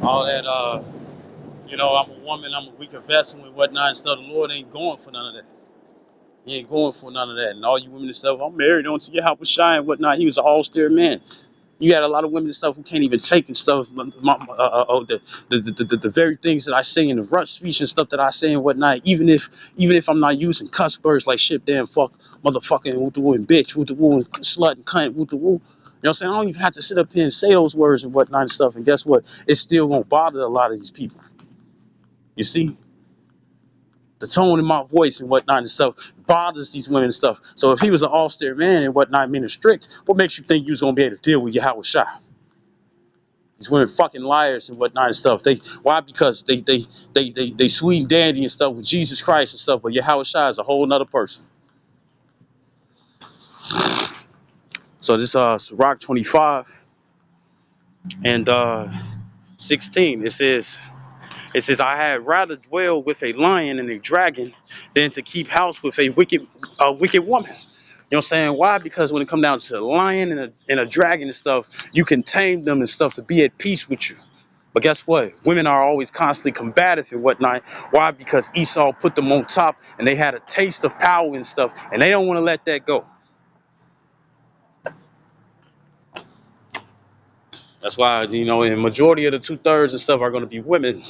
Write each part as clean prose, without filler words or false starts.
All that, I'm a woman, I'm a weaker vessel and whatnot and stuff. The Lord ain't going for none of that. He ain't going for none of that. And all you women and stuff, I'm married on to your house with shy and whatnot. He was an austere man. You got a lot of women and stuff who can't even take and stuff. The very things that I say in the rut speech and stuff that I say and whatnot. Even if I'm not using cuss words like shit, damn, fuck, motherfucking, woo woo and bitch, woo woo and slut and cunt, woo woo. You know what I'm saying? I don't even have to sit up here and say those words and whatnot and stuff. And guess what? It's still gonna bother a lot of these people. You see? The tone in my voice and whatnot and stuff bothers these women and stuff. So if he was an austere man and whatnot, meaning strict, what makes you think you was gonna be able to deal with Yahweh Shai? These women fucking liars and whatnot and stuff. Why? Because they sweet and dandy and stuff with Jesus Christ and stuff, but Yahweh Shai is a whole nother person. So this Sirach 25 and 16, it says, I had rather dwell with a lion and a dragon than to keep house with a wicked woman. You know what I'm saying? Why? Because when it comes down to a lion and a dragon and stuff, you can tame them and stuff to be at peace with you. But guess what? Women are always constantly combative and whatnot. Why? Because Esau put them on top and they had a taste of power and stuff, and they don't want to let that go. That's why, in majority of the 2/3 and stuff are going to be women.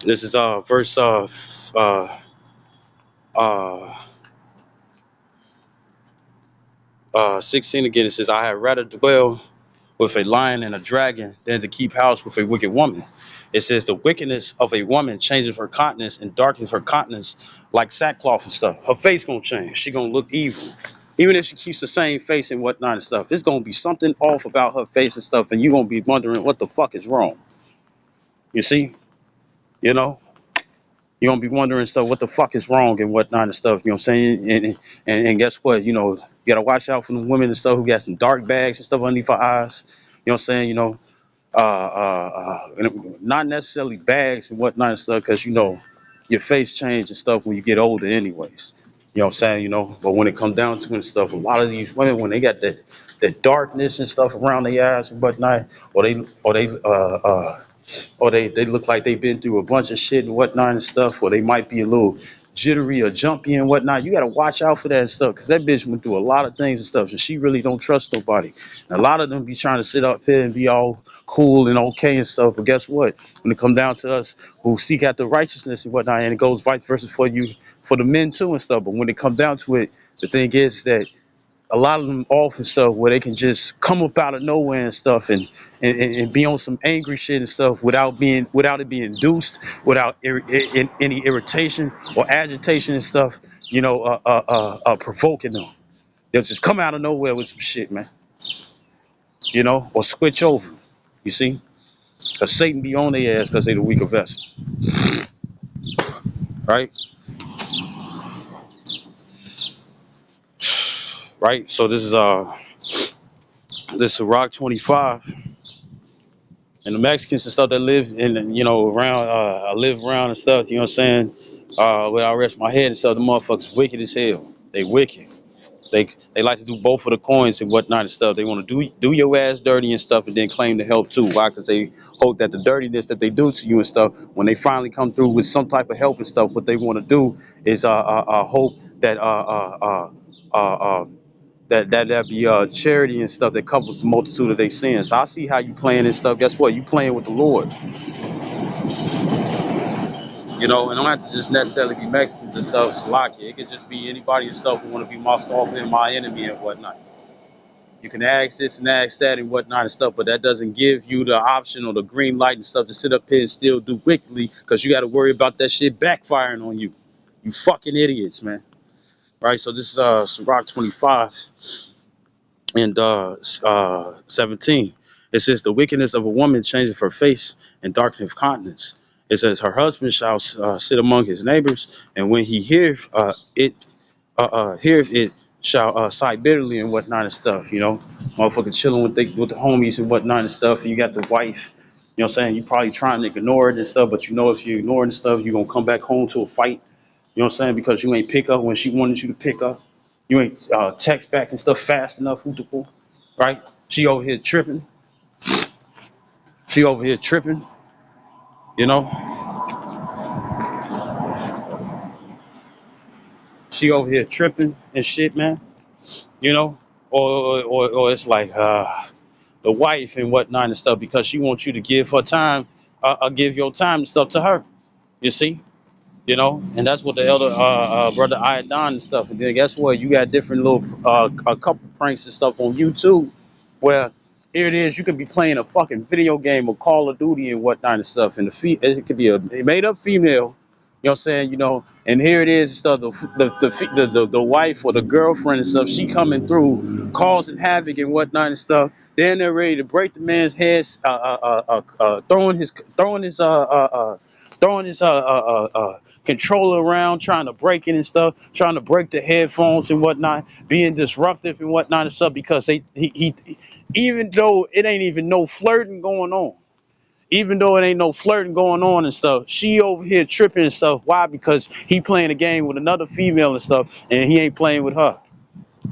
This is verse uh 16 again. It says, I had rather dwell with a lion and a dragon than to keep house with a wicked woman. It says the wickedness of a woman changes her countenance and darkens her countenance like sackcloth and stuff. Her face gonna change. She gonna look evil. Even if she keeps the same face and whatnot and stuff, it's gonna be something off about her face and stuff, and you gonna be wondering what the fuck is wrong. You see? You know? You're gonna be wondering stuff, what the fuck is wrong and whatnot and stuff, you know what I'm saying? And guess what? You gotta watch out for the women and stuff who got some dark bags and stuff underneath her eyes. You know what I'm saying? Not necessarily bags and whatnot and stuff, because your face change and stuff when you get older, anyways. You know what I'm saying? But when it comes down to it and stuff, a lot of these women, when they got that darkness and stuff around their eyes and whatnot, or they look like they've been through a bunch of shit and whatnot and stuff, or they might be a little jittery or jumpy and whatnot. You got to watch out for that and stuff, because that bitch went through a lot of things and stuff, and she really don't trust nobody. And a lot of them be trying to sit up here and be all cool and okay and stuff, but guess what? When it comes down to us who seek after righteousness and whatnot, and it goes vice versa for you, for the men too and stuff. But when it comes down to it, the thing is that a lot of them off and stuff where they can just come up out of nowhere and stuff and be on some angry shit and stuff without it being induced, without any irritation or agitation and stuff, provoking them. They'll just come out of nowhere with some shit, man. Or switch over. You see? Because Satan be on their ass because they the weaker vessel. Right? Right? So this is Rock 25. And the Mexicans and stuff that live around, I live around and stuff, you know what I'm saying? Where I rest my head and stuff, the motherfuckers wicked as hell. They wicked. They like to do both of the coins and whatnot and stuff. They want to do your ass dirty and stuff, and then claim to help too. Why? Because they hope that the dirtiness that they do to you and stuff, when they finally come through with some type of help and stuff, what they want to do is hope that that be charity and stuff that covers the multitude of their sins. So I see how you playing and stuff. Guess what? You playing with the Lord. And don't have to just necessarily be Mexicans and stuff. Slovakia. It could just be anybody and stuff who want to be my scoffing and my enemy and whatnot. You can ask this and ask that and whatnot and stuff, but that doesn't give you the option or the green light and stuff to sit up here and still do wickedly, because you got to worry about that shit backfiring on you. You fucking idiots, man. Right? So this is Sirach 25 and 17. It says, the wickedness of a woman changes her face and darkens her countenance. It says, her husband shall sit among his neighbors, and when he heareth it shall sigh bitterly and whatnot and stuff. Motherfucker chilling with the homies and whatnot and stuff. You got the wife. You know what I'm saying? You probably trying to ignore it and stuff, but if you ignore it and stuff, you're gonna come back home to a fight. You know what I'm saying? Because you ain't pick up when she wanted you to pick up. You ain't text back and stuff fast enough, right? She over here tripping. She over here tripping, you know. She over here tripping and shit, man. You know, or it's like the wife and whatnot and stuff because she wants you to give her time, give your time and stuff to her. You see, you know, and that's what the elder brother Iodine and stuff. And then guess what? You got different little a couple pranks and stuff on YouTube where here it is, you could be playing a fucking video game or Call of Duty and whatnot and stuff, and it could be a made up female. You know what I'm saying? You know, and here it is, and stuff. The wife or the girlfriend and stuff. She coming through, causing havoc and whatnot and stuff. Then they're ready to break the man's heads, throwing his controller around, trying to break it and stuff, trying to break the headphones and whatnot, being disruptive and whatnot and stuff because he even though it ain't even no flirting going on. Even though it ain't no flirting going on and stuff, she over here tripping and stuff. Why? Because he playing a game with another female and stuff, and he ain't playing with her.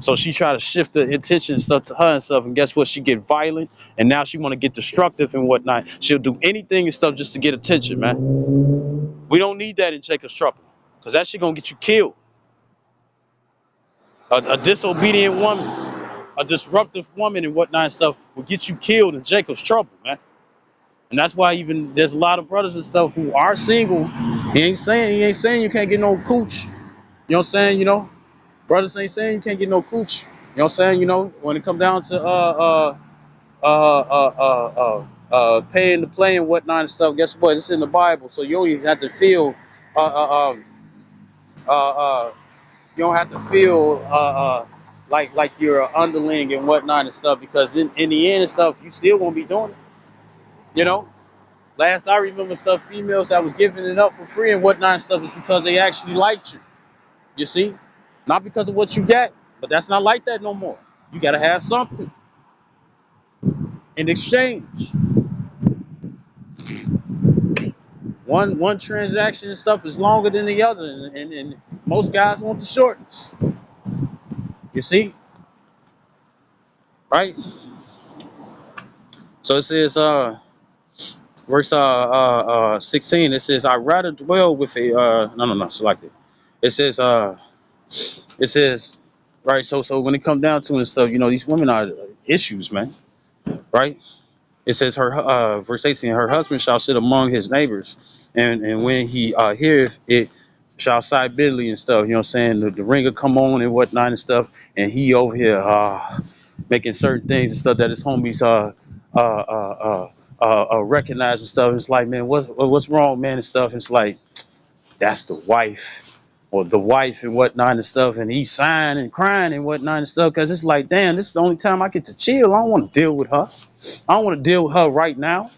So she try to shift the attention and stuff to her and stuff, and guess what? She get violent, and now she want to get destructive and whatnot. She'll do anything and stuff just to get attention, man. We don't need that in Jacob's trouble, because that shit gonna get you killed. A disobedient woman, a disruptive woman and whatnot and stuff will get you killed in Jacob's trouble, man. And that's why even there's a lot of brothers and stuff who are single. He ain't saying you can't get no cooch. You know what I'm saying? You know, brothers ain't saying you can't get no cooch. You know what I'm saying? You know, when it comes down to paying to play and whatnot and stuff, guess what? It's in the Bible, so you don't even have to feel uh uh uh uh you don't have to feel like you're an underling and whatnot and stuff because in the end and stuff, you still gonna be doing it. You know. Last I remember stuff, females that was giving it up for free and whatnot and stuff is because they actually liked you. You see? Not because of what you get, but that's not like that no more. You gotta have something in exchange. One transaction and stuff is longer than the other, and most guys want the shortness. You see? Right? So it says verse 16, it says, I rather dwell with a no, select it. It says it says, right, so when it comes down to it and stuff, you know, these women are issues, man. Right? It says her verse 18, her husband shall sit among his neighbors, and when he heareth it shall sigh bitterly and stuff, you know what I'm saying? The ringer come on and whatnot and stuff, and he over here making certain things and stuff that his homies recognize and stuff. It's like, man, what's wrong, man, and stuff. It's like that's the wife or the wife and whatnot and stuff, and he's sighing and crying and whatnot and stuff because it's like, damn, this is the only time I get to chill. I don't want to deal with her. I don't want to deal with her right now,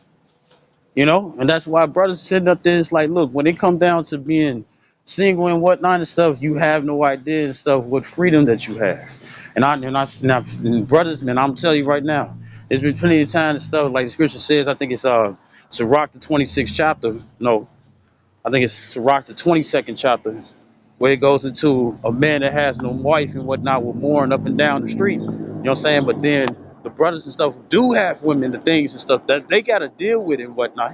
you know. And that's why brothers sitting up there. It's like, look, when it come down to being single and whatnot and stuff, you have no idea and stuff what freedom that you have. And brothers, man, I'm telling you right now, there's been plenty of time and stuff like the scripture says. I think it's Sirach the 26th chapter. No, I think it's Sirach the 22nd chapter, where it goes into a man that has no wife and whatnot will mourn up and down the street. You know what I'm saying? But then the brothers and stuff do have women, the things and stuff that they got to deal with and whatnot.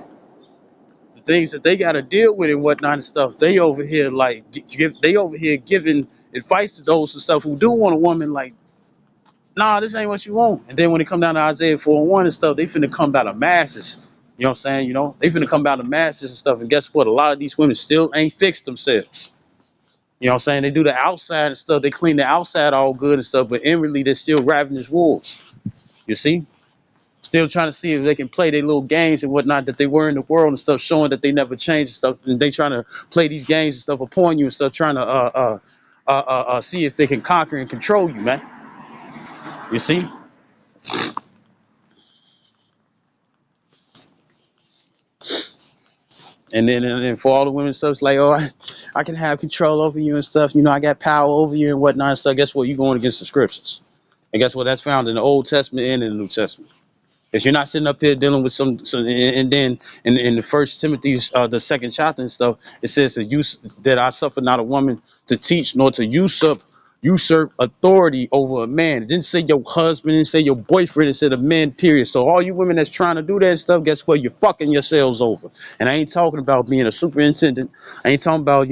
The things that they got to deal with and whatnot and stuff. They over here like they over here giving advice to those and stuff who do want a woman like, nah, this ain't what you want. And then when it come down to Isaiah 4:1 and stuff, they finna come by the masses. You know what I'm saying? You know, they finna come by the masses and stuff. And guess what? A lot of these women still ain't fixed themselves. You know what I'm saying? They do the outside and stuff. They clean the outside all good and stuff, but inwardly they're still ravenous wolves. You see? Still trying to see if they can play their little games and whatnot that they were in the world and stuff, showing that they never changed and stuff. And they trying to play these games and stuff upon you and stuff, trying to see if they can conquer and control you, man. You see? And then for all the women and stuff, it's like, oh, I can have control over you and stuff. You know, I got power over you and whatnot and stuff. Guess what? You're going against the scriptures. And guess what? That's found in the Old Testament and in the New Testament. If you're not sitting up here dealing with some and then in the First Timothy, the second chapter and stuff, it says that I suffer not a woman to teach nor to usurp usurp authority over a man. It didn't say your husband, it didn't say your boyfriend, it said a man, period. So all you women that's trying to do that stuff, guess what? You're fucking yourselves over. And I ain't talking about being a superintendent. I ain't talking about,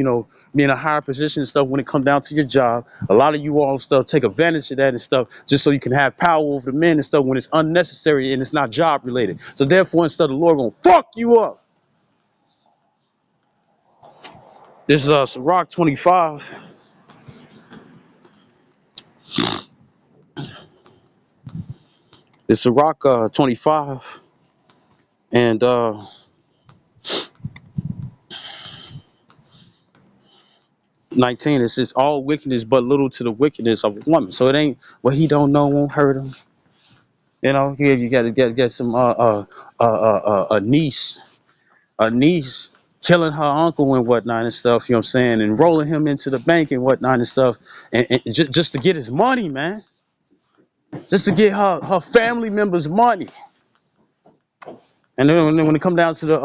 being a higher position and stuff when it comes down to your job. A lot of you all stuff take advantage of that and stuff just so you can have power over the men and stuff when it's unnecessary and it's not job related. So therefore, instead of the Lord gonna fuck you up. This is Sirach 25. It's Sirach 25 and 19. It says all wickedness but little to the wickedness of a woman. So it ain't what he don't know won't hurt him. You gotta get some a niece killing her uncle and whatnot and stuff, you know what I'm saying, and rolling him into the bank and whatnot and stuff, and just to get his money, man, just to get her family members money. And then when it come down to the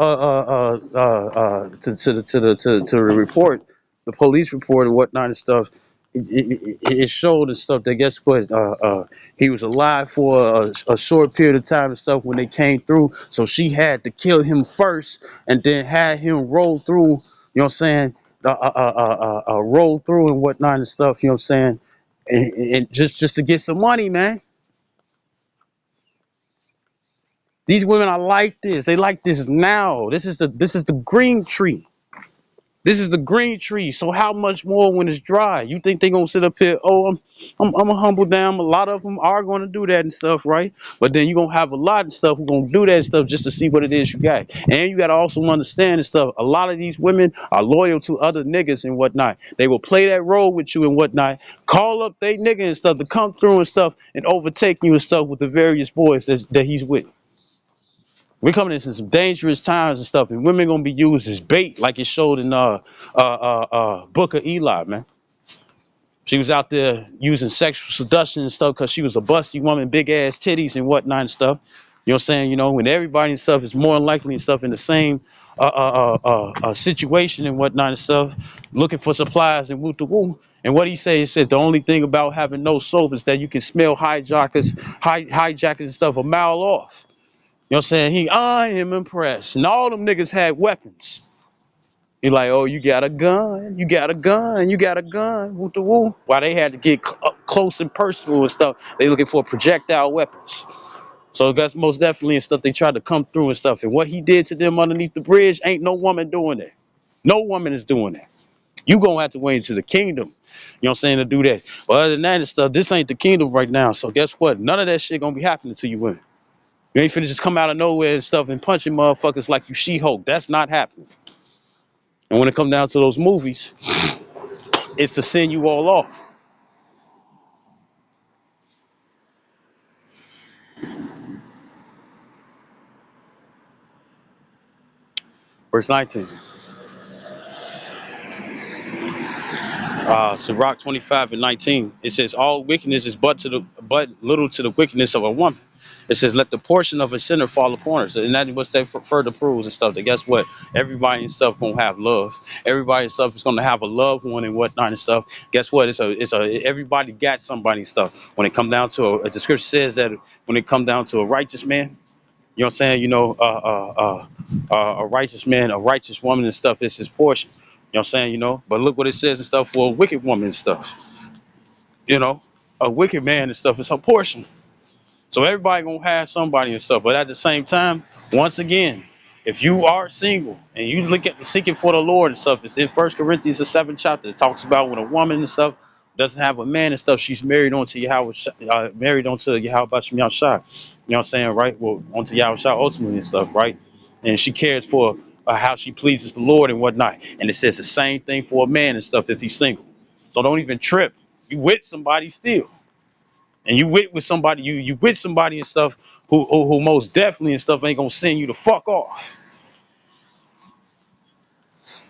to the report, the police report and whatnot and stuff, it showed and stuff that guess what, he was alive for a short period of time and stuff when they came through. So she had to kill him first and then had him roll through. You know what I'm saying? Roll through and whatnot and stuff. You know what I'm saying? And just to get some money, man. These women are like this. They like this now. This is the green tree. This is the green tree. So how much more when it's dry? You think they gonna sit up here? Oh, I'm a humble down. A lot of them are gonna do that and stuff, right? But then you gonna have a lot of stuff who gonna do that stuff just to see what it is you got. And you gotta also understand and stuff. A lot of these women are loyal to other niggas and whatnot. They will play that role with you and whatnot. Call up they nigga and stuff to come through and stuff and overtake you and stuff with the various boys that he's with. We're coming into some dangerous times and stuff, and women gonna be used as bait, like it showed in Book of Eli, man. She was out there using sexual seduction and stuff because she was a busty woman, big ass titties and whatnot and stuff. You know what I'm saying? When everybody and stuff is more likely and stuff in the same situation and whatnot and stuff, looking for supplies and woo to woo. And what he said the only thing about having no soap is that you can smell hijackers and stuff a mile off. You know what I'm saying? I am impressed. And all them niggas had weapons. He like, oh, you got a gun, you got a gun, you got a gun, woo to woo. Why they had to get up close and personal and stuff. They looking for projectile weapons. So that's most definitely and stuff they tried to come through and stuff. And what he did to them underneath the bridge, ain't no woman doing that. No woman is doing that. You gonna have to wait into the kingdom. You know what I'm saying, to do that. But other than that and stuff, this ain't the kingdom right now. So guess what? None of that shit gonna be happening to you women. You ain't finna just come out of nowhere and stuff and punching motherfuckers like you She-Hulk. That's not happening. And when it comes down to those movies, it's to send you all off. Verse 19. Sirach 25 and 19. It says, all wickedness is but little to the wickedness of a woman. It says, let the portion of a sinner fall upon her. So, and that was that further proves and stuff. That guess what? Everybody and stuff gonna have love. Everybody and stuff is gonna have a loved one and whatnot and stuff. Guess what? Everybody got somebody and stuff. When it come down to the scripture says that when it come down to a righteous man, you know what I'm saying? A righteous man, a righteous woman and stuff is his portion. You know what I'm saying? But look what it says and stuff for a wicked woman and stuff. You know, a wicked man and stuff is her portion. So everybody gonna have somebody and stuff. But at the same time, once again, if you are single and you look at seeking for the Lord and stuff, it's in First Corinthians the 7th chapter. It talks about when a woman and stuff doesn't have a man and stuff, she's married onto Yahweh, married onto Yahweh Shem Yahshua. You know what I'm saying, right? Well, onto Yahweh Shah ultimately and stuff, right? And she cares for how she pleases the Lord and whatnot. And it says the same thing for a man and stuff if he's single. So don't even trip. You with somebody still. And you with somebody, you with somebody and stuff who most definitely and stuff ain't gonna send you to fuck off.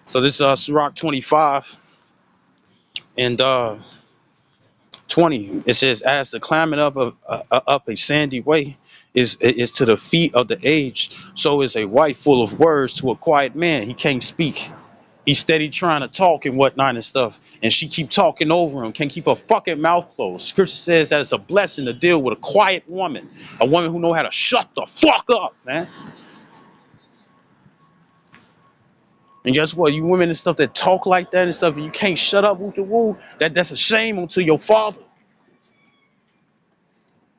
So this Sirach 25 and 20. It says, as the climbing up a sandy way is to the feet of the aged, so is a wife full of words to a quiet man. He can't speak. He's steady trying to talk and whatnot and stuff, and she keep talking over him, can't keep her fucking mouth closed. Scripture says that it's a blessing to deal with a quiet woman, a woman who know how to shut the fuck up, man. And guess what? You women and stuff that talk like that and stuff, and you can't shut up with the woo, that's a shame unto your father.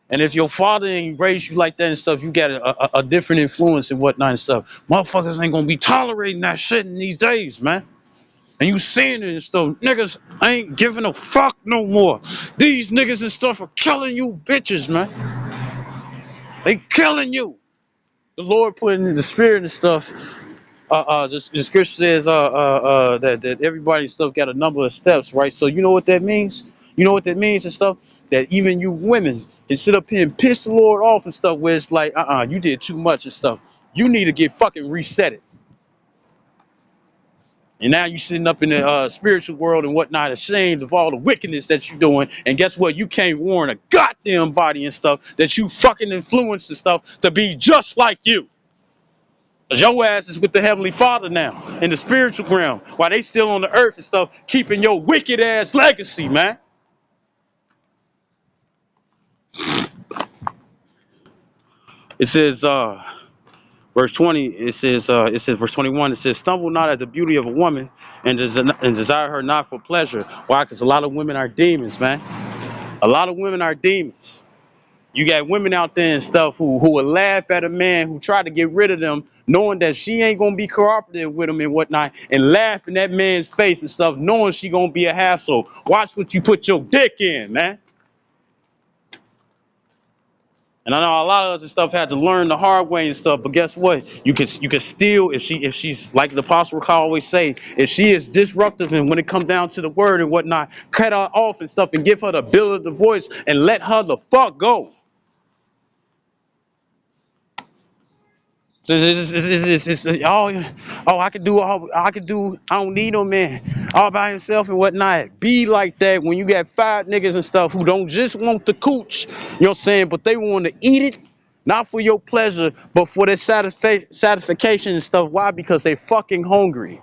And if your father ain't raised you like that and stuff, you got a different influence and whatnot and stuff. Motherfuckers ain't gonna be tolerating that shit in these days, man. And you seeing it and stuff. Niggas ain't giving a fuck no more. These niggas and stuff are killing you bitches, man. They killing you. The Lord put in the spirit and stuff. The scripture says that everybody and stuff got a number of steps, right? So you know what that means? You know what that means and stuff? That even you women can sit up here and piss the Lord off and stuff where it's like, you did too much and stuff. You need to get fucking reset. And now you sitting up in the spiritual world and whatnot, ashamed of all the wickedness that you doing. And guess what? You can't warn a goddamn body and stuff that you fucking influence and stuff to be just like you. Cause your ass is with the Heavenly Father now in the spiritual realm, while they still on the earth and stuff, keeping your wicked ass legacy, man. It says, verse 20. It says, verse 21. It says, "Stumble not at the beauty of a woman, and desire her not for pleasure." Why? Because a lot of women are demons, man. A lot of women are demons. You got women out there and stuff who will laugh at a man who tried to get rid of them, knowing that she ain't gonna be cooperative with him and whatnot, and laugh in that man's face and stuff, knowing she gonna be a hassle. Watch what you put your dick in, man. And I know a lot of other stuff had to learn the hard way and stuff, but guess what? You can still, if she's like the apostle Paul always say, if she is disruptive and when it comes down to the word and whatnot, cut her off and stuff and give her the bill of the voice and let her the fuck go. So I could do all I could do. I don't need no man all by himself and whatnot. Be like that when you got five niggas and stuff who don't just want the cooch, you know what I'm saying, but they want to eat it, not for your pleasure, but for their satisfaction and stuff. Why? Because they fucking hungry.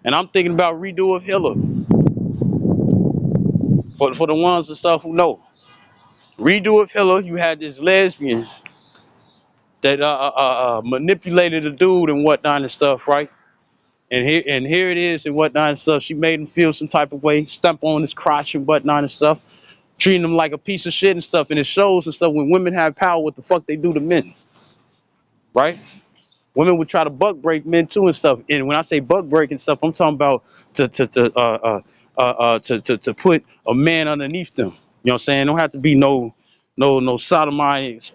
And I'm thinking about redo of Hitler for the ones and stuff who know. Redo of Hitler, you had this lesbian that manipulated a dude and whatnot and stuff, right? And here it is and whatnot and stuff. She made him feel some type of way, stomp on his crotch and whatnot and stuff, treating him like a piece of shit and stuff. And it shows and stuff when women have power, what the fuck they do to men, right? Women would try to buck break men too and stuff. And when I say buck break and stuff, I'm talking about to put a man underneath them. You know what I'm saying? Don't have to be no sodomizing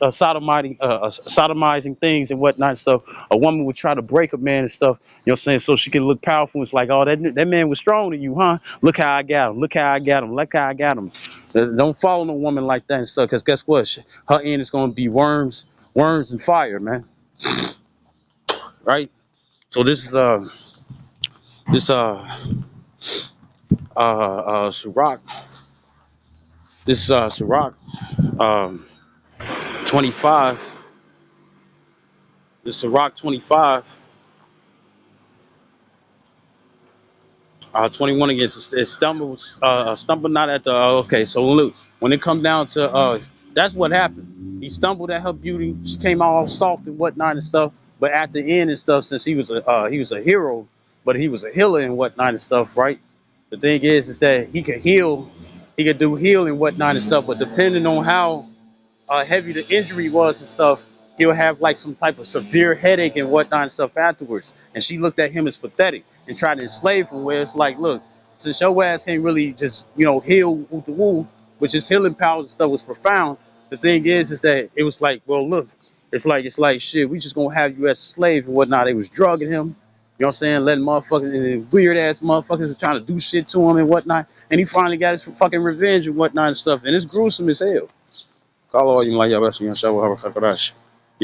things and whatnot and stuff. A woman would try to break a man and stuff. You know what I'm saying? So she can look powerful. It's like, oh, that man was strong to you, huh? Look how I got him. Look how I got him. Look how I got him. Don't follow no woman like that and stuff. Cause guess what? Her end is gonna be worms and fire, man. Right? So Sirach, Sirach, 25. This Sirach 25, 21 against it stumble not at the okay. So look, when it comes down to that's what happened. He stumbled at her beauty. She came out all soft and whatnot and stuff. But at the end and stuff, since he was a hero, but he was a healer and whatnot and stuff, right? The thing is that he could heal, he could do heal and whatnot and stuff. But depending on how heavy the injury was and stuff, he'll have like some type of severe headache and whatnot and stuff afterwards. And she looked at him as pathetic and tried to enslave him. Where it's like, look, since your ass can't really just heal with the woo, which his healing powers and stuff was profound. The thing is that it was like, well, look, it's like shit. We just gonna have you as a slave and whatnot. They was drugging him. You know what I'm saying? Letting motherfuckers and weird ass motherfuckers were trying to do shit to him and whatnot. And he finally got his fucking revenge and whatnot and stuff. And it's gruesome as hell. Call all you like you know what I'm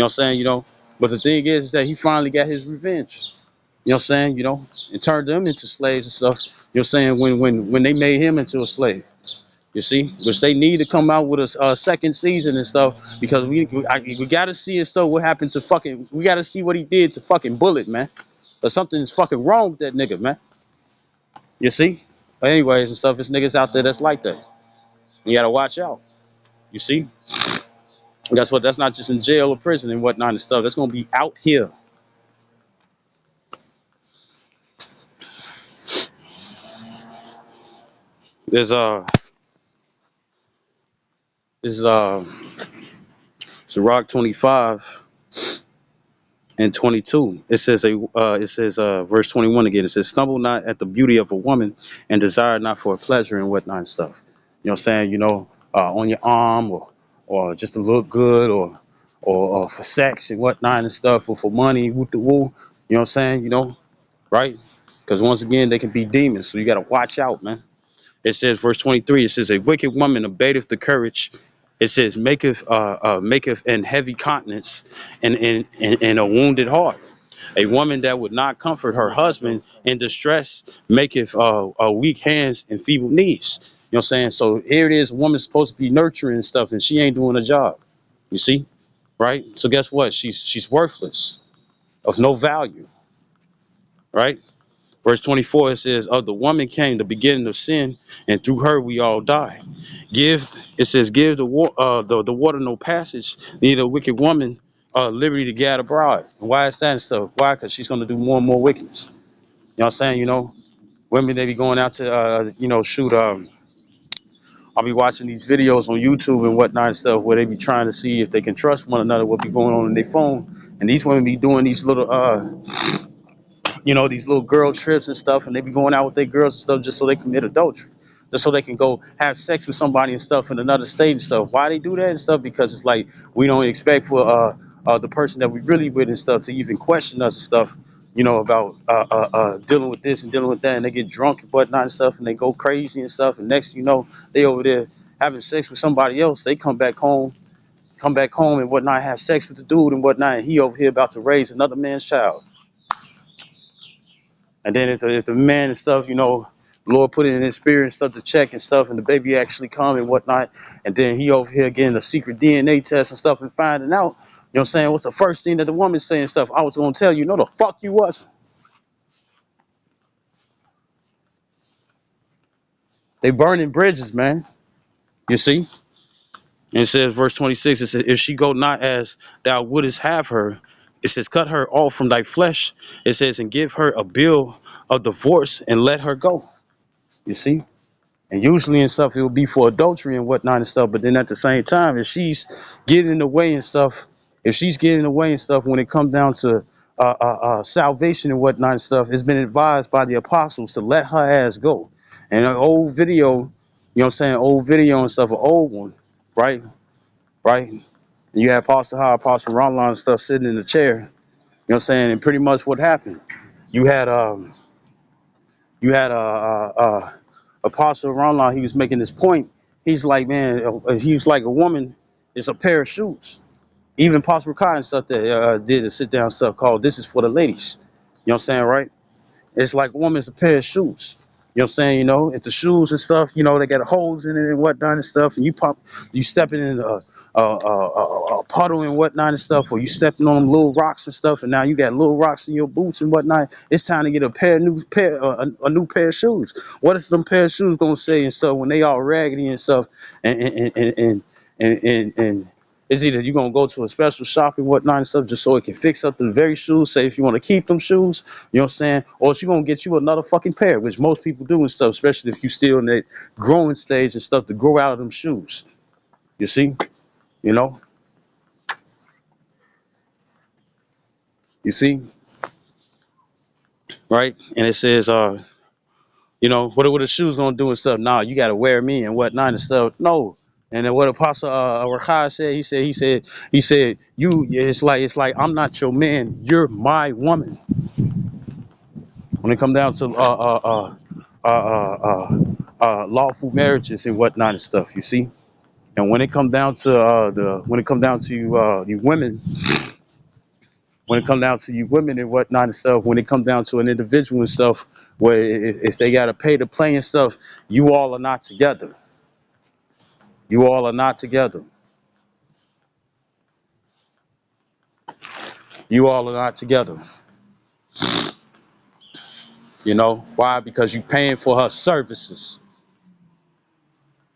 saying, But the thing is that he finally got his revenge. You know what I'm saying, and turned them into slaves and stuff. You know what I'm saying, when they made him into a slave. You see, which they need to come out with a second season and stuff because we got to see and stuff what happened to fucking. We got to see what he did to fucking Bullet, man. But something's fucking wrong with that nigga, man. You see? But anyways and stuff, there's niggas out there that's like that. You gotta watch out. You see? That's what. That's not just in jail or prison and whatnot and stuff. That's gonna be out here. There's this Sirach 25 and 22. It says verse 21 again. It says, "Stumble not at the beauty of a woman, and desire not for pleasure and whatnot and stuff." You know what I'm saying? On your arm or just to look good or for sex and whatnot and stuff or for money, woo the woo. You know what I'm saying? Right? Because once again, they can be demons, so you gotta watch out, man. It says, verse 23, it says, "A wicked woman abateth the courage." It says, maketh an heavy countenance and a wounded heart. A woman that would not comfort her husband in distress maketh weak hands and feeble knees. You know what I'm saying? So here it is, a woman's supposed to be nurturing and stuff, and she ain't doing a job. You see? Right? So guess what? She's worthless, of no value, right? Verse 24, it says, "Of the woman came the beginning of sin, and through her we all die." Give, it says, "Give the water no passage, neither a wicked woman liberty to get abroad." And why is that and stuff? Why? Because she's going to do more and more wickedness. You know what I'm saying? Women, they be going out to, shoot. I'll be watching these videos on YouTube and whatnot and stuff where they be trying to see if they can trust one another, what be going on in their phone. And these women be doing these little these little girl trips and stuff, and they be going out with their girls and stuff just so they commit adultery, just so they can go have sex with somebody and stuff in another state and stuff. Why they do that and stuff? Because it's like we don't expect for the person that we really with and stuff to even question us and stuff, about dealing with this and dealing with that, and they get drunk and whatnot and stuff, and they go crazy and stuff, and next they over there having sex with somebody else. They come back home and whatnot, have sex with the dude and whatnot, and he over here about to raise another man's child. And then if the man and stuff, Lord put it in his spirit and stuff to check and stuff, and the baby actually come and whatnot, and then he over here getting a secret DNA test and stuff and finding out, what I'm saying? What's the first thing that the woman's saying stuff? I was gonna tell you, no, the fuck you wasn't. They burning bridges, man. You see? And it says, verse 26, it says, "If she go not as thou wouldest have her," it says, "cut her off from thy flesh." It says, "and give her a bill of divorce and let her go." You see? And usually and stuff, it will be for adultery and whatnot and stuff. But then at the same time, if she's getting in the way and stuff, when it comes down to salvation and whatnot and stuff, it's been advised by the apostles to let her ass go. And an old video, old video and stuff, an old one, right? Right? And you had Apostle Ronlon and stuff sitting in the chair, and pretty much what happened. You had Apostle Ronlon, he was making this point. He's like, man, he was like, a woman is a pair of shoes. Even Apostle Kai and stuff that did a sit down stuff called "This is for the Ladies." You know what I'm saying, right? It's like a woman's a pair of shoes. You know what I'm saying? It's the shoes and stuff, they got holes in it and whatnot and stuff. And you stepping in a puddle and whatnot and stuff, or you stepping on them little rocks and stuff, and now you got little rocks in your boots and whatnot. It's time to get a new pair of shoes. What is them pair of shoes gonna say and stuff when they all raggedy and stuff? And it's either you're gonna go to a special shop and whatnot and stuff just so it can fix up the very shoes. Say if you want to keep them shoes, you know what I'm saying? Or she gonna get you another fucking pair, which most people do and stuff, especially if you still in that growing stage and stuff to grow out of them shoes. You see? You know? You see? Right? And it says, what are the shoes gonna do and stuff? Nah, you gotta wear me and whatnot and stuff. No. And then what Apostle Rakai said, he said, it's like I'm not your man, you're my woman. When it come down to lawful marriages and whatnot and stuff, you see. And when it come down to you women, when it come down to you women and whatnot and stuff, when it come down to an individual and stuff, where if they gotta pay to play and stuff, you all are not together. You all are not together. You all are not together. You know why? Because you paying for her services.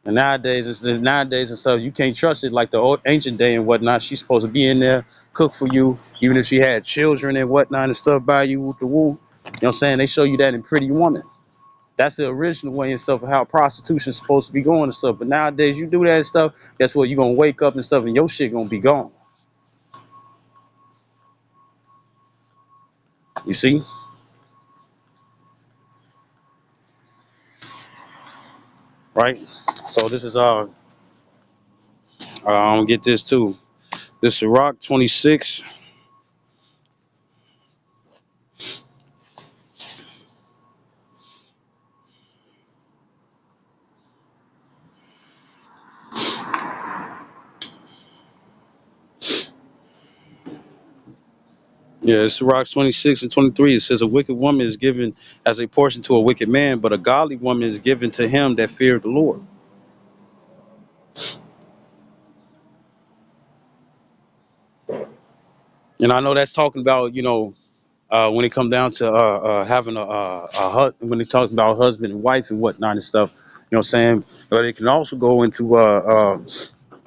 And nowadays and stuff, you can't trust it like the old ancient day and whatnot. She's supposed to be in there, cook for you, even if she had children and whatnot and stuff by you with the woo. You know what I'm saying? They show you that in Pretty Woman. That's the original way and stuff of how prostitution's supposed to be going and stuff. But nowadays you do that and stuff, guess what? You're gonna wake up and stuff and your shit gonna be gone. You see? Right? So this is I'm gonna get this too. This is Rock 26. Yeah, it's Rocks 26 and 23. It says a wicked woman is given as a portion to a wicked man, but a godly woman is given to him that feareth the Lord. And I know that's talking about, when it comes down to having when it talks about husband and wife and whatnot and stuff, you know what I'm saying? But it can also go into well,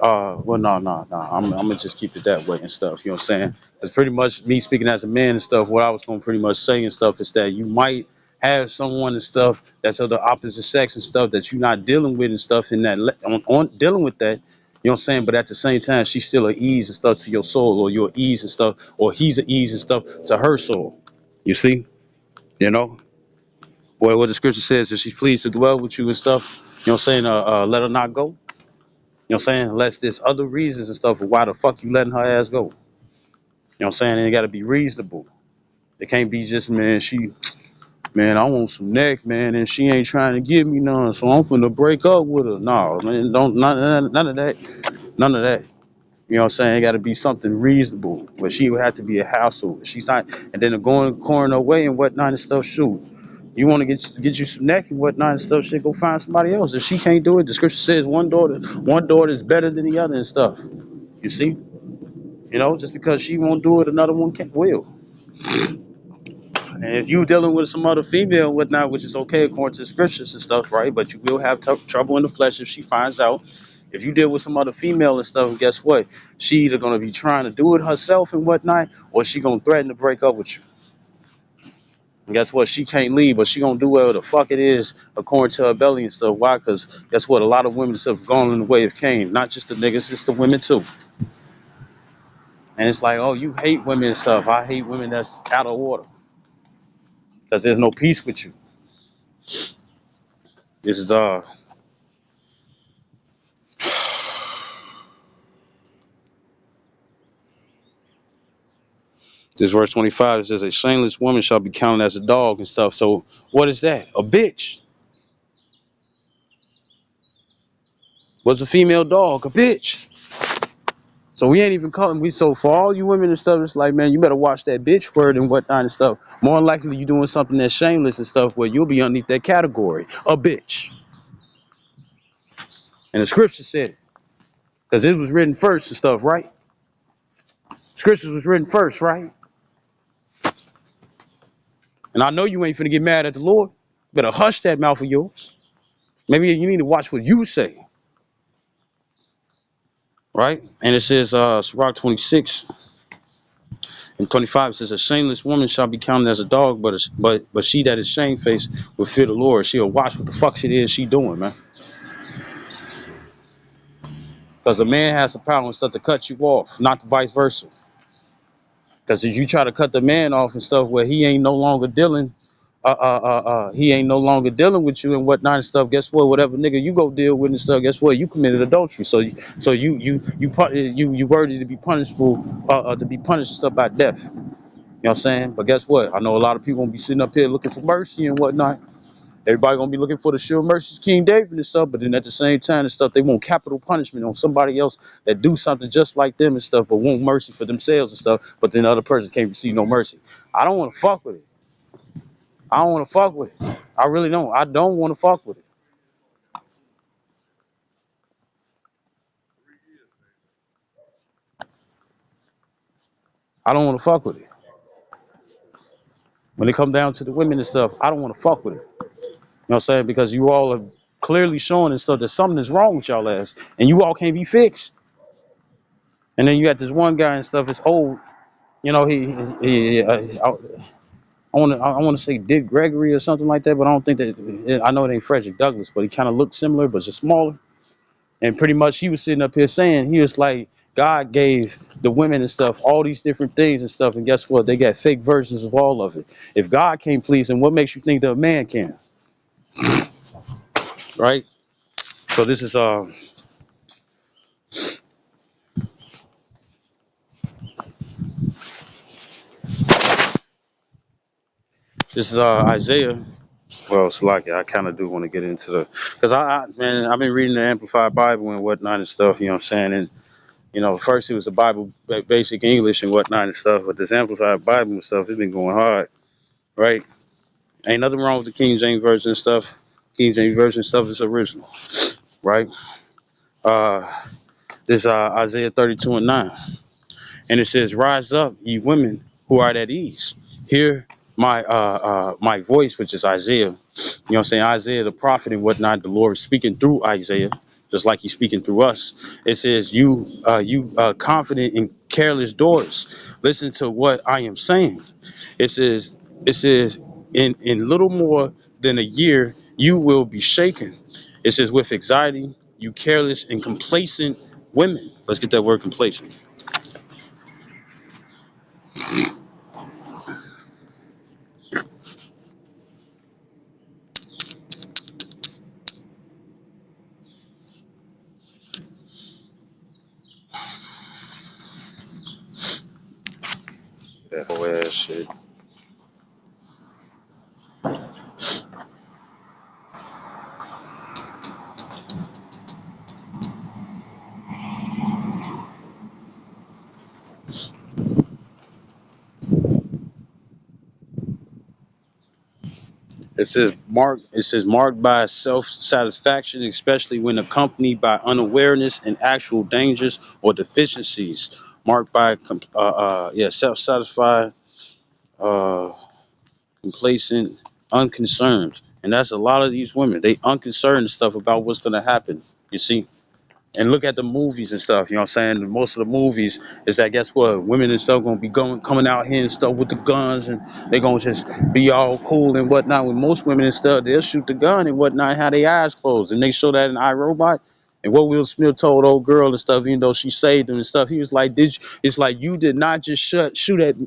no. I'm gonna just keep it that way and stuff. You know what I'm saying? It's pretty much me speaking as a man and stuff. What I was gonna pretty much say and stuff is that you might have someone and stuff that's of the opposite sex and stuff that you're not dealing with and stuff in that on dealing with that. You know what I'm saying? But at the same time, she's still an ease and stuff to your soul, or your ease and stuff, or he's an ease and stuff to her soul. You see? You know? Boy, what the scripture says, if she's pleased to dwell with you and stuff, you know what I'm saying? Let her not go. You know what I'm saying? Unless there's other reasons and stuff of why the fuck you letting her ass go. You know what I'm saying? And it gotta be reasonable. It can't be just, man, I want some neck, man, and she ain't trying to give me none, so I'm finna break up with her. No, man, don't none of that. None of that. You know what I'm saying? It gotta be something reasonable. But she would have to be a household. She's not, and then going corner away and whatnot and stuff, shoot. You want to get you some neck and whatnot and stuff, shit, go find somebody else. If she can't do it, the scripture says one daughter is better than the other and stuff. You see? Just because she won't do it, another one can will. And if you dealing with some other female and whatnot, which is okay according to the scriptures and stuff, right? But you will have trouble in the flesh if she finds out. If you deal with some other female and stuff, guess what? She either gonna be trying to do it herself and whatnot, or she gonna threaten to break up with you. And guess what? She can't leave, but she gonna do whatever the fuck it is according to her belly and stuff. Why? Because guess what? A lot of women and stuff gone in the way of Cain. Not just the niggas, it's the women too. And it's like, oh, you hate women and stuff. I hate women that's out of order because there's no peace with you. This is this verse 25. It says a shameless woman shall be counted as a dog and stuff. So what is that? A bitch. What's a female dog? A bitch. So we ain't even calling we so for all you women and stuff, it's like, man, you better watch that bitch word and whatnot and stuff. More than likely you doing something that's shameless and stuff where you'll be underneath that category. A bitch. And the scripture said it. Because it was written first and stuff, right? Scriptures was written first, right? And I know you ain't finna get mad at the Lord. Better hush that mouth of yours. Maybe you need to watch what you say, right? And it says, Sirach 26 and 25, it says, a shameless woman shall be counted as a dog, but she that is shamefaced will fear the Lord. She'll watch what the fuck it is she doing, man. Because a man has the power and stuff to cut you off, not the vice versa. Because if you try to cut the man off and stuff where he ain't no longer dealing with you and whatnot and stuff. Guess what? Whatever nigga you go deal with and stuff. Guess what? You committed adultery. So you worthy to be punishable, to be punished and stuff by death. You know what I'm saying? But guess what? I know a lot of people gonna be sitting up here looking for mercy and whatnot. Everybody gonna be looking for the sure mercy King David and stuff. But then at the same time and stuff, they want capital punishment on somebody else that do something just like them and stuff, but want mercy for themselves and stuff. But then the other person can't receive no mercy. I don't want to fuck with it. I don't want to fuck with it. I really don't. I don't want to fuck with it. I don't want to fuck with it. When it come down to the women and stuff, I don't want to fuck with it. You know what I'm saying? Because you all are clearly showing and stuff that something is wrong with y'all ass, and you all can't be fixed. And then you got this one guy and stuff. It's old. You know, I want to say Dick Gregory or something like that, but I don't think that. I know it ain't Frederick Douglass, but he kind of looked similar, but just smaller. And pretty much he was sitting up here saying, he was like, God gave the women and stuff all these different things and stuff, and guess what? They got fake versions of all of it. If God can't please him, what makes you think that a man can? Right? So this is Isaiah. Well, it's like I kind of do want to get into the, because man, I've been reading the Amplified Bible and whatnot and stuff. You know what I'm saying? And first it was the Bible, basic English and whatnot and stuff, but this Amplified Bible and stuff, it's been going hard, right? Ain't nothing wrong with the King James version and stuff. King James version stuff is original, right? Uh, this Isaiah 32:9, and it says, "Rise up, ye women who are at ease. Hear my voice," which is Isaiah. You know what I'm saying? Isaiah the prophet and whatnot. The Lord is speaking through Isaiah, just like He's speaking through us. It says, "You confident and careless daughters, listen to what I am saying." It says, it says, in little more than a year, you will be shaken. It says, with anxiety, you careless and complacent women. Let's get that word complacent. That whole ass shit. It says marked by self-satisfaction, especially when accompanied by unawareness and actual dangers or deficiencies. Marked by self-satisfied, uh, complacent, unconcerned. And that's a lot of these women. They unconcerned and stuff about what's gonna happen. You see? And look at the movies and stuff, you know what I'm saying? Most of the movies is that, guess what? Women and stuff gonna be coming out here and stuff with the guns, and they gonna just be all cool and whatnot. With most women and stuff, they'll shoot the gun and whatnot, have their eyes closed. And they show that in iRobot. And what Will Smith told old girl and stuff, even though she saved him and stuff, he was like, it's like you did not just shoot at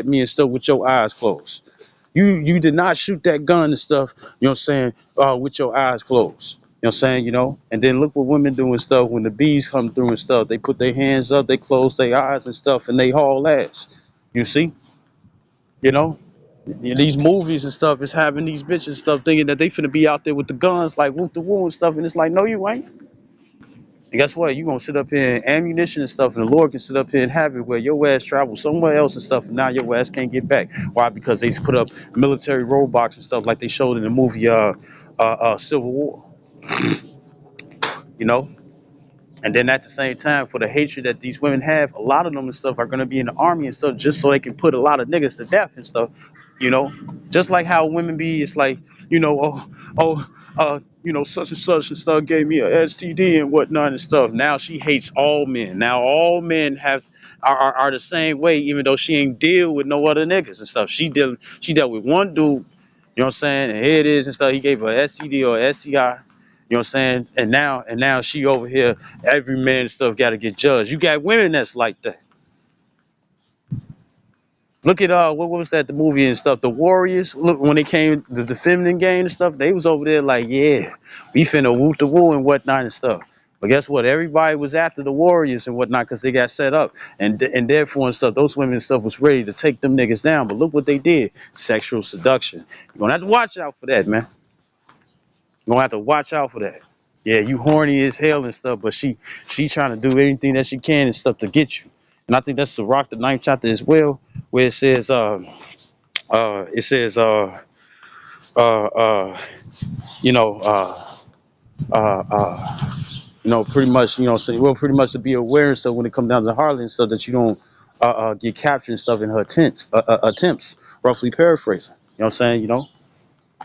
me and stuff with your eyes closed. You did not shoot that gun and stuff, you know what I'm saying, with your eyes closed. You know what I'm saying, and then look what women do and stuff when the bees come through and stuff. They put their hands up, they close their eyes and stuff, and they haul ass. You see, you know, these movies and stuff is having these bitches and stuff thinking that they finna be out there with the guns like whoop the woo and stuff, and it's like, no, you ain't. And guess what? You gonna sit up here and ammunition and stuff, and the Lord can sit up here and have it where your ass travel somewhere else and stuff, and now your ass can't get back. Why? Because they put up military roadblocks and stuff like they showed in the movie Civil War. You know. And then at the same time, for the hatred that these women have, a lot of them and stuff are gonna be in the army and stuff just so they can put a lot of niggas to death and stuff. You know, just like how women be, it's like, such and such and stuff gave me a STD and whatnot and stuff. Now she hates all men. Now all men are the same way, even though she ain't deal with no other niggas and stuff. She dealt with one dude, you know what I'm saying, and here it is and stuff. He gave her STD or STI. You know what I'm saying? And now she over here, every man and stuff gotta get judged. You got women that's like that. Look at what was that, the movie and stuff, The Warriors. Look, when they came to the feminine game and stuff, they was over there like, yeah, we finna whoop the woo and whatnot and stuff. But guess what? Everybody was after the Warriors and whatnot because they got set up, and therefore and stuff, those women and stuff was ready to take them niggas down. But look what they did: sexual seduction. You're gonna have to watch out for that, man. You're gonna have to watch out for that. Yeah, you horny as hell and stuff, but she trying to do anything that she can and stuff to get you. And I think that's the Rock the Ninth chapter as well, where it says it says uh uh you know uh pretty much, saying, well, pretty much to be aware and stuff when it comes down to Harley and stuff, that you don't get captured and stuff in her attempts, roughly paraphrasing. You know what I'm saying?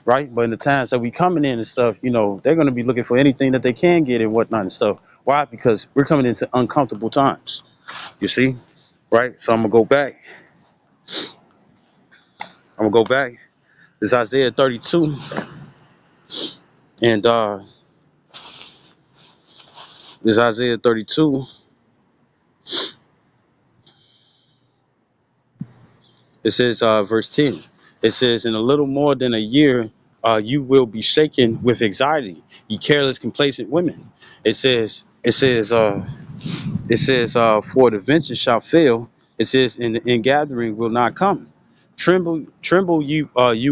Right? But in the times that we coming in and stuff, they're going to be looking for anything that they can get and whatnot and stuff. Why? Because we're coming into uncomfortable times. You see? Right? So I'm gonna go back. I'm gonna go back. This Isaiah 32, and this Isaiah 32. It says, verse 10. It says, in a little more than a year, you will be shaken with anxiety, ye careless, complacent women. It says, it says, for the venture shall fail. It says, and in gathering will not come. Tremble, you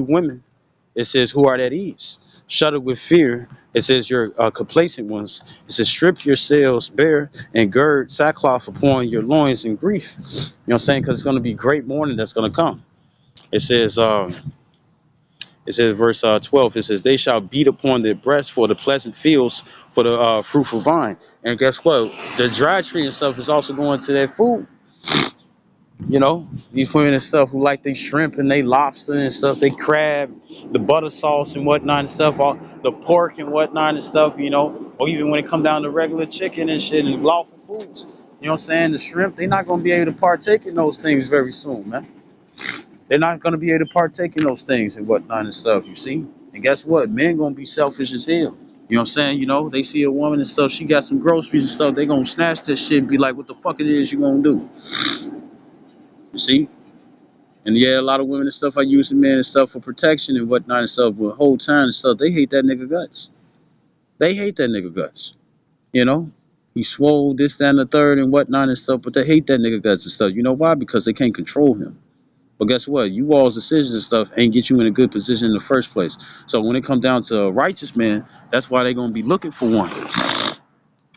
women. It says, who are at ease. Shudder with fear. It says, your complacent ones. It says, strip yourselves bare and gird sackcloth upon your loins in grief. You know what I'm saying? Because it's going to be great mourning that's going to come. It says, verse 12. It says, they shall beat upon their breasts for the pleasant fields, for the fruitful vine. And guess what? The dry tree and stuff is also going to their food. These women and stuff who like they shrimp and they lobster and stuff, they crab, the butter sauce and whatnot and stuff, all the pork and whatnot and stuff, or even when it come down to regular chicken and shit and lawful foods. You know what I'm saying? The shrimp, they're not gonna be able to partake in those things very soon, man. They're not gonna be able to partake in those things and whatnot and stuff, you see? And guess what? Men gonna be selfish as hell. You know what I'm saying? They see a woman and stuff, she got some groceries and stuff, they gonna snatch this shit and be like, what the fuck it is you gonna do? You see? And yeah, a lot of women and stuff are using men and stuff for protection and whatnot and stuff, but whole time and stuff, they hate that nigga guts. They hate that nigga guts. You know? He swole this, that, and the third and whatnot and stuff, but they hate that nigga guts and stuff. You know why? Because they can't control him. But guess what? You all's decisions and stuff ain't get you in a good position in the first place. So when it comes down to a righteous man, that's why they're gonna be looking for one.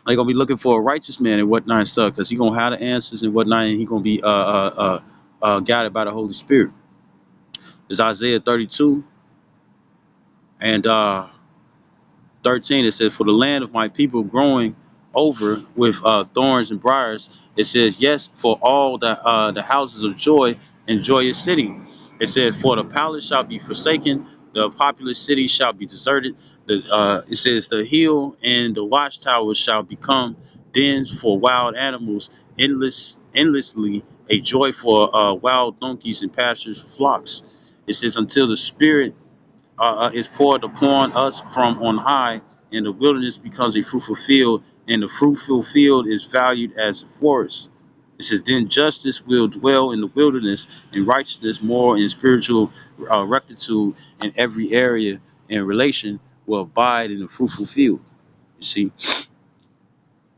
They're gonna be looking for a righteous man and whatnot and stuff, because he gonna have the answers and whatnot, and he gonna be guided by the Holy Spirit. It's Isaiah 32 and 13. It says, for the land of my people growing over with thorns and briars. It says, yes, for all the houses of joy and joyous sitting. It said, for the palace shall be forsaken, the populous city shall be deserted. It says, the hill and the watchtower shall become dens for wild animals, endlessly a joy for wild donkeys and pastures for flocks. It says, until the Spirit is poured upon us from on high, and the wilderness becomes a fruitful field, and the fruitful field is valued as a forest. It says, then justice will dwell in the wilderness, and righteousness more in spiritual rectitude in every area and relation will abide in the fruitful field. You see,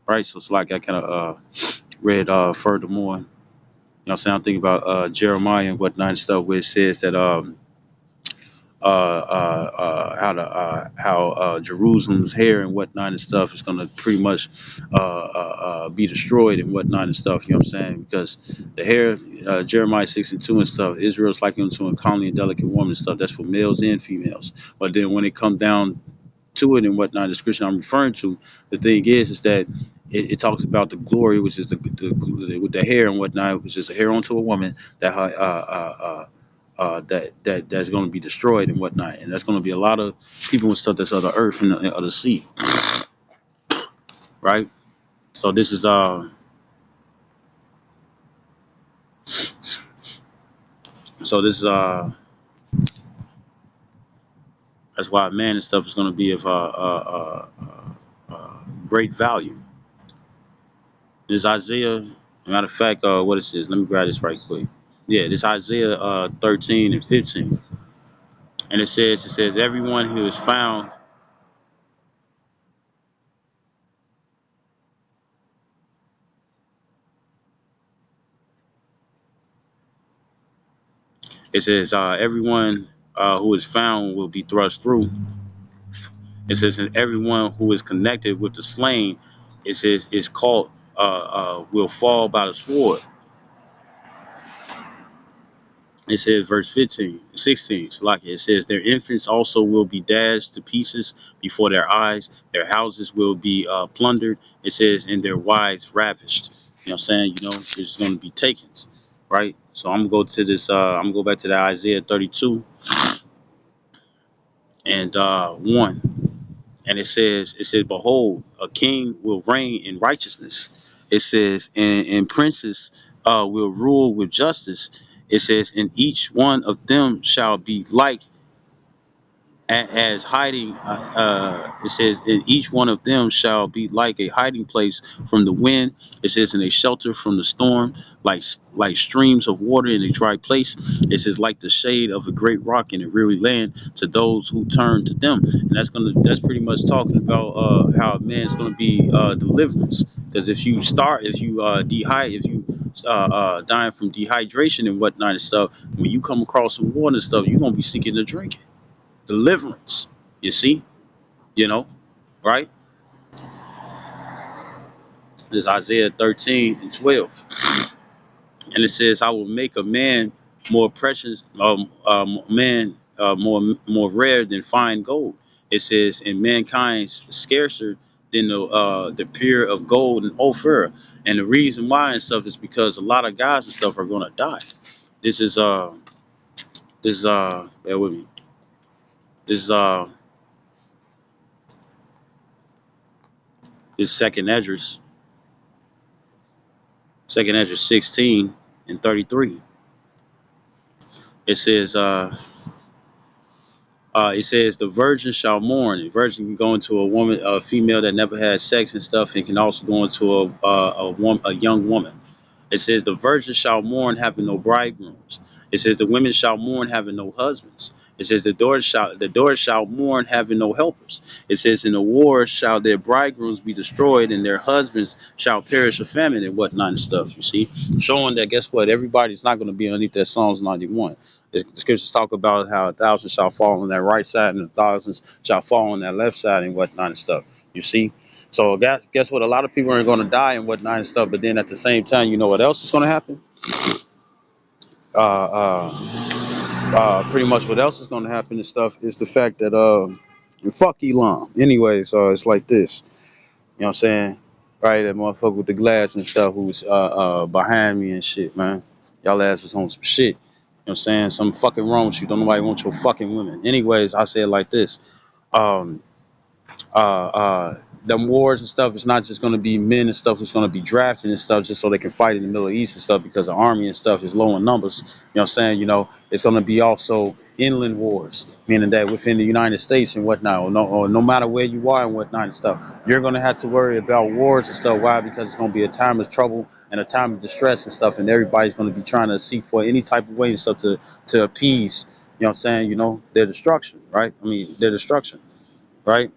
right? So it's like I kind of read furthermore. You know what I'm saying? I'm thinking about Jeremiah and whatnot and stuff, where it says that how Jerusalem's hair and whatnot and stuff is gonna pretty much be destroyed and whatnot and stuff. You know what I'm saying? Because the hair, Jeremiah 6:2 and stuff, Israel's like unto a comely and delicate woman and stuff. That's for males and females. But then when it comes down to it and whatnot, the scripture I'm referring to, the thing is that it talks about the glory, which is with the hair and whatnot, which is a hair onto a woman that that's going to be destroyed and whatnot, and that's going to be a lot of people and stuff that's of the earth and of the sea, right? So this is so this is that's why man and stuff is going to be of great value. This Isaiah, matter of fact, what is this? Let me grab this right quick. Yeah, this Isaiah 13 and 15, and it says everyone who is found. It says everyone who is found will be thrust through. It says, and everyone who is connected with the slain, it says, is called, will fall by the sword. It says, verse 15, 16, so like it says, their infants also will be dashed to pieces before their eyes. Their houses will be plundered. It says, and their wives ravished. You know what I'm saying? It's going to be taken. right? So I'm gonna go to this. I'm gonna go back to the Isaiah 32 and 1, and it says, behold, a king will reign in righteousness. It says, and princes will rule with justice. It says, and each one of them shall be like as hiding. It says, and each one of them shall be like a hiding place from the wind. It says, in a shelter from the storm, like streams of water in a dry place. It says, like the shade of a great rock in a weary land to those who turn to them. And that's pretty much talking about how a man's gonna be deliverance. Because if you if you dying from dehydration and whatnot and stuff, when you come across some water and stuff, you're gonna be seeking to drink it. Deliverance. You see, you know, right? There's Isaiah 13 and 12. And it says, I will make a man more precious, man more rare than fine gold. It says, and mankind scarcer than the pure of gold and Ophir. And the reason why and stuff is because a lot of guys and stuff are gonna die. This is bear with me. This is this second Ezra 16 and 33. It says, it says the virgin shall mourn. A virgin can go into a woman, a female that never had sex and stuff, and can also go into a young woman. It says the virgin shall mourn, having no bridegrooms. It says the women shall mourn, having no husbands. It says the daughters shall mourn, having no helpers. It says in the war shall their bridegrooms be destroyed, and their husbands shall perish of famine and whatnot and stuff. You see, showing that guess what, everybody's not going to be underneath that Psalms 91. The scriptures talk about how 1,000 shall fall on that right side and 1,000 shall fall on that left side and whatnot and stuff. You see, so guess what? A lot of people are going to die and whatnot and stuff. But then at the same time, you know what else is going to happen? Uh, Pretty much what else is going to happen and stuff is the fact that fuck Elon. Anyways, it's like this. You know what I'm saying? Right, that motherfucker with the glass and stuff who was behind me and shit, man. Y'all ass was on some shit. You know what I'm saying? Something fucking wrong with you. Don't nobody want your fucking women. Anyways, I say it like this. Um, them wars and stuff, it's not just going to be men and stuff who's going to be drafted and stuff just so they can fight in the Middle East and stuff because the army and stuff is low in numbers. You know what I'm saying? It's going to be also inland wars, meaning that within the United States and whatnot, or no matter where you are and whatnot and stuff, you're going to have to worry about wars and stuff. Why? Because it's going to be a time of trouble and a time of distress and stuff, and everybody's going to be trying to seek for any type of way and stuff to appease, you know what I'm saying, their destruction, right? I mean, their destruction, right?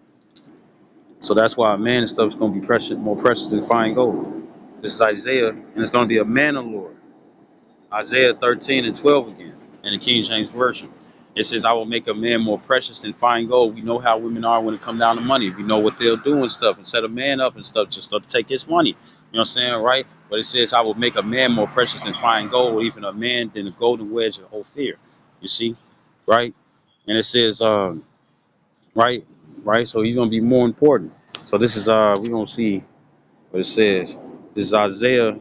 So that's why a man and stuff is going to be precious, more precious than fine gold. This is Isaiah, and it's going to be a man of the Lord. Isaiah 13 and 12 again, in the King James Version. It says, I will make a man more precious than fine gold. We know how women are when it comes down to money. We know what they'll do and stuff and set a man up and stuff just to take his money. You know what I'm saying, right? But it says, I will make a man more precious than fine gold, even a man than the golden wedge of Ophir. You see, right? And it says, right, right. So he's gonna be more important. So this is we're gonna see what it says. This is Isaiah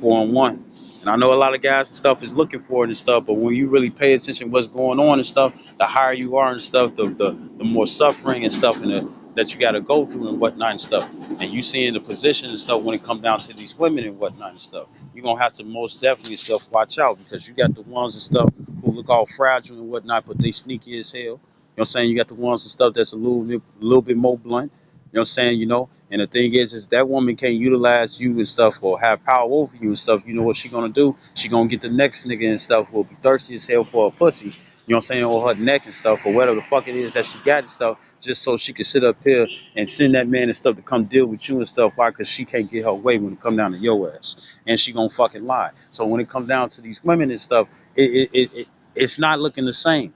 4:1. And I know a lot of guys and stuff is looking for it and stuff, but when you really pay attention to what's going on and stuff, the higher you are and stuff, the more suffering and stuff that you got to go through and whatnot and stuff. And you see in the position and stuff when it comes down to these women and whatnot and stuff, you're gonna have to most definitely stuff watch out because you got the ones and stuff who look all fragile and whatnot, but they sneaky as hell. You know what I'm saying? You got the ones and stuff that's a little bit more blunt. You know what I'm saying? And the thing is that woman can't utilize you and stuff or have power over you and stuff. You know what she gonna do? She gonna get the next nigga and stuff who will be thirsty as hell for a pussy. You know what I'm saying? Or her neck and stuff, or whatever the fuck it is that she got and stuff, just so she can sit up here and send that man and stuff to come deal with you and stuff. Why? Because she can't get her way when it come down to your ass, and she gonna fucking lie. So when it comes down to these women and stuff, it's not looking the same.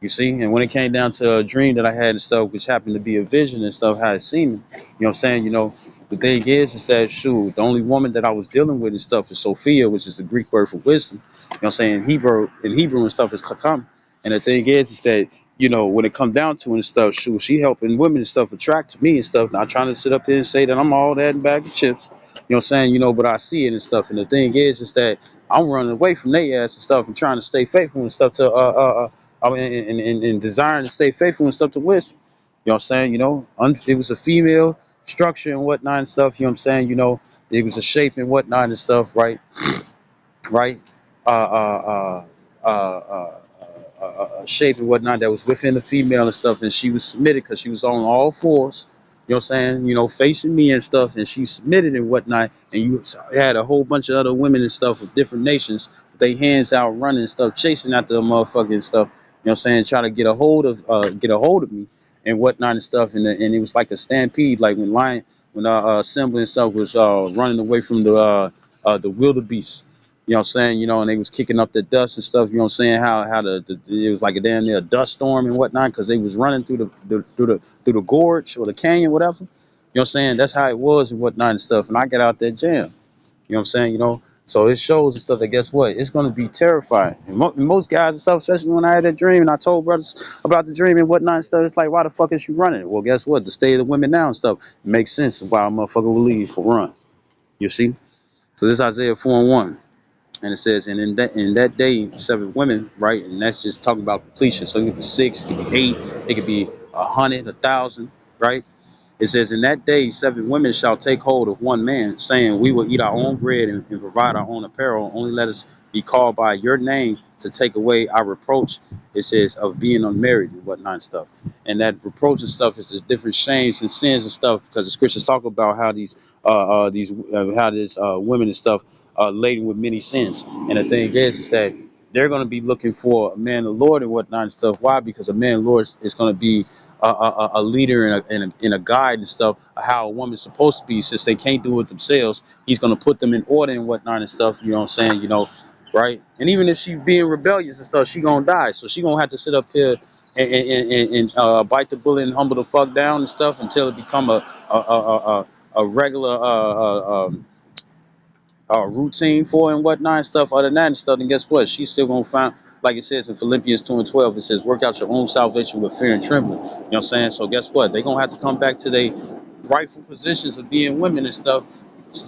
You see, and when it came down to a dream that I had and stuff, which happened to be a vision and stuff, how it seemed, you know what I'm saying? The thing is that, shoot, the only woman that I was dealing with and stuff is Sophia, which is the Greek word for wisdom. You know what I'm saying? In Hebrew and stuff is Kakam. And the thing is that, when it come down to it and stuff, shoot, she helping women and stuff attract to me and stuff. Not trying to sit up here and say that I'm all that in a bag of chips. You know what I'm saying? You know, but I see it and stuff. And the thing is that I'm running away from their ass and stuff and trying to stay faithful and stuff to I mean, and desiring to stay faithful and stuff to wisdom. You know what I'm saying? You know, it was a female structure and whatnot and stuff. You know what I'm saying? You know, it was a shape and whatnot and stuff, right? Right? Uh, uh, uh, uh, uh, shape and whatnot that was within the female and stuff, and she was submitted because she was on all fours. You know what I'm saying? You know, facing me and stuff, and she submitted and whatnot. And you had a whole bunch of other women and stuff of different nations, with their hands out running and stuff, chasing after the motherfucking stuff. You know what I'm saying? Trying to get a hold of me and whatnot and stuff. And it was like a stampede, like when Assembly and stuff was running away from the wildebeest. You know what I'm saying? You know, and they was kicking up the dust and stuff. You know what I'm saying? How it was like a damn near dust storm and whatnot because they was running through the gorge or the canyon, whatever. You know what I'm saying? That's how it was and whatnot and stuff. And I got out that jam. You know what I'm saying? You know, so it shows and stuff that guess what? It's gonna be terrifying. And most guys and stuff, especially when I had that dream and I told brothers about the dream and whatnot and stuff, it's like, why the fuck is you running? Well, guess what? The state of the women now and stuff makes sense of why a motherfucker will leave for run. You see? So this Isaiah 4:1. And it says, and in that day, 7 women, right? And that's just talking about completion. So it could be 6, it could be 8, it could be 100, 1,000, right? It says, in that day, 7 women shall take hold of one man, saying, we will eat our own bread and provide our own apparel. Only let us be called by your name to take away our reproach. It says, of being unmarried and whatnot and stuff. And that reproach and stuff is the different shames and sins and stuff, because the scriptures talk about how how this women and stuff laden with many sins. And the thing is that they're going to be looking for a man of the Lord and whatnot and stuff. Why? Because a man of the Lord is going to be a leader and a guide and stuff of how a woman's supposed to be. Since they can't do it themselves, he's going to put them in order and whatnot and stuff. You know what I'm saying? You know, right? And even if she being rebellious and stuff, she going to die. So she going to have to sit up here and bite the bullet and humble the fuck down and stuff until it become a regular routine for and whatnot and stuff. Other than that and stuff, then guess what? She's still gonna find, like it says in Philippians 2:12, it says, work out your own salvation with fear and trembling. You know what I'm saying? So guess what? They're gonna have to come back to their rightful positions of being women and stuff,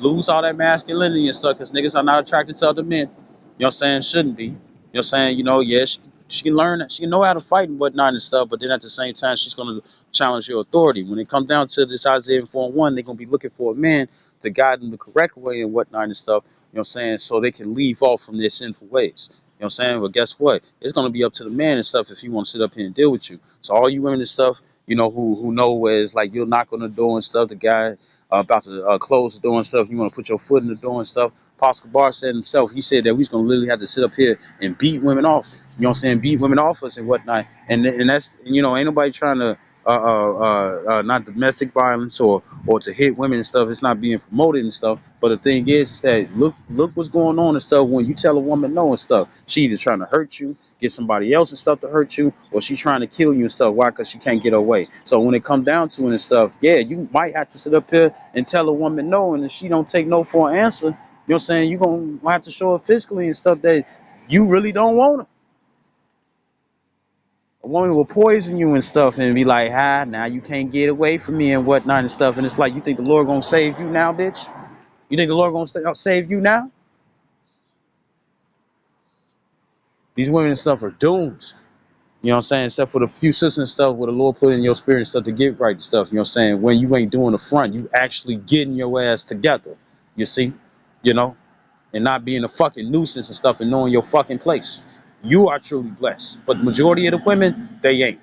lose all that masculinity and stuff, because niggas are not attracted to other men. You know what I'm saying? Shouldn't be. You know what I'm saying? You know, yeah, she can learn, she can know how to fight and whatnot and stuff, but then at the same time, she's gonna challenge your authority. When it comes down to this Isaiah 4:1, they're gonna be looking for a man to guide them the correct way and whatnot and stuff. You know what I'm saying? So they can leave off from their sinful ways. You know what I'm saying? But guess what? It's gonna be up to the man and stuff if he want to sit up here and deal with you. So all you women and stuff, you know, who know where it's like you'll knock on the door and stuff, the guy about to close the door and stuff, you want to put your foot in the door and stuff. Pascal Bar said himself, he said that we's gonna literally have to sit up here and beat women off. You know what I'm saying? Beat women off us and whatnot. And that's, you know, ain't nobody trying to not domestic violence or to hit women and stuff. It's not being promoted and stuff. But the thing is that look what's going on and stuff. When you tell a woman no and stuff, she either trying to hurt you, get somebody else and stuff to hurt you, or she trying to kill you and stuff. Why? Because she can't get away. So when it come down to it and stuff, yeah, you might have to sit up here and tell a woman no, and if she don't take no for an answer, you know what I'm saying, you gonna have to show her physically and stuff that you really don't want her. A woman will poison you and stuff and be like, hi, now you can't get away from me and whatnot and stuff. And it's like, you think the Lord gonna save you now, bitch? You think the Lord gonna save you now? These women and stuff are doomed. You know what I'm saying? Except for the few sisters and stuff where the Lord put in your spirit and stuff to get right and stuff. You know what I'm saying? When you ain't doing the front, you actually getting your ass together. You see? You know? And not being a fucking nuisance and stuff and knowing your fucking place. You are truly blessed. But the majority of the women, they ain't.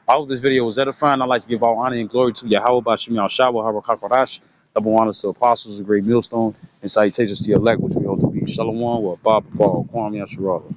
I hope this video was edifying. I'd like to give all honor and glory to Yahweh Bashim Yahshua, Harakakarash, double honors to apostles, a great millstone, and salutations to the elect, which we hope to be. Shalom, or Bob, Kwam Yasharala.